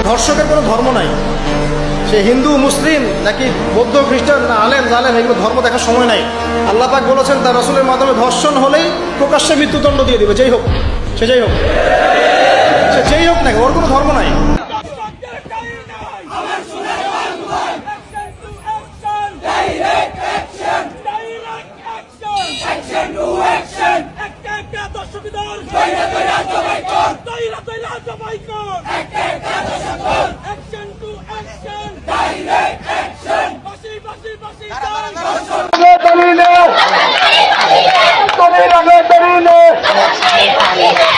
ধর্ষকের কোনো ধর্ম নাই। সে হিন্দু, মুসলিম নাকি বৌদ্ধ, খ্রিস্টান না আলেম জালেম, এগুলো ধর্ম দেখার সময় নাই। আল্লাহ পাক বলেছেন তার রাসূলের মাধ্যমে ধর্ষণ হলেই প্রকাশ্যে মৃত্যুদণ্ড দিয়ে দিবে, যেই হোক, সে যেই হোক, সে যেই হোক না, ওর কোনো ধর্ম নাই।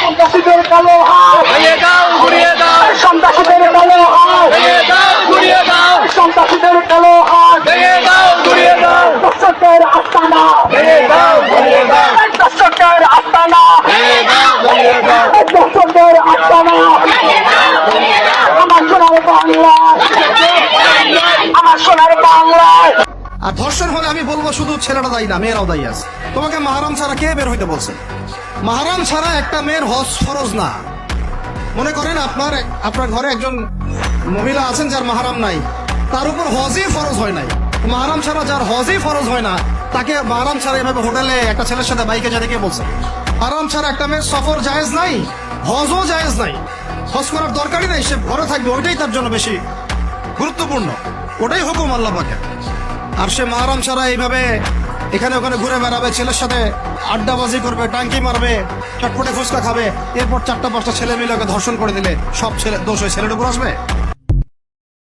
সন্ত্রাসীদের কালো হাত ভেঙে দাও, ঘুরিয়ে দাও। সন্ত্রাসীদের কালো হাত ভেঙে দাও, ঘুরিয়ে দাও। সন্ত্রাসীদের কালো হাত ভেঙে দাও, ঘুরিয়ে দাও। দর্শকের আস্তানা ভেঙে দাও, ঘুরিয়ে দাও। দর্শকের আস্তানা ভেঙে দাও, ঘুরিয়ে দাও। দর্শকের আস্তানা আমার সোনার বাংলায়, আমার সোনার বাংলায়। আর ধর্ষণ হলে আমি বলবো শুধু ছেলেটা দায়ী না, মেয়েরাও দায়ী আছে। তোমাকে মাহরাম ছাড়া কে বের হইতে বলছে? মাহরাম ছাড়া একটা মেয়ের হজ ফরজ না। মনে করেন আপনার ঘরে একজন মহিলা আছেন যার মাহরাম নাই, তার উপর হজই ফরজ হয় নাই। মাহরাম ছাড়া যার হজই ফরজ হয় না, তাকে মাহরাম ছাড়া এভাবে হোটেলে একটা ছেলের সাথে বাইকে যেতে কে বলছে? মাহরাম ছাড়া একটা মেয়ের সফর জায়েজ নাই, হজও জায়েজ নাই। হজ করার দরকারই নাই, সে ঘরে থাকবে, ওইটাই তার জন্য বেশি গুরুত্বপূর্ণ, ওটাই হুকুম আল্লাহ পাকের। আর সে মাহরাম ছাড়া এইভাবে এখানে ওখানে ঘুরে বেড়াবে, ছেলের সাথে আড্ডাবাজি করবে, টাঙ্কি মারবে, চটপটে ফুচকা খাবে, এরপর 4টা 5টা ছেলে মিলে ওকে ধর্ষণ করে দিলে সব ছেলে দোষ ওই ছেলের উপর আসবে?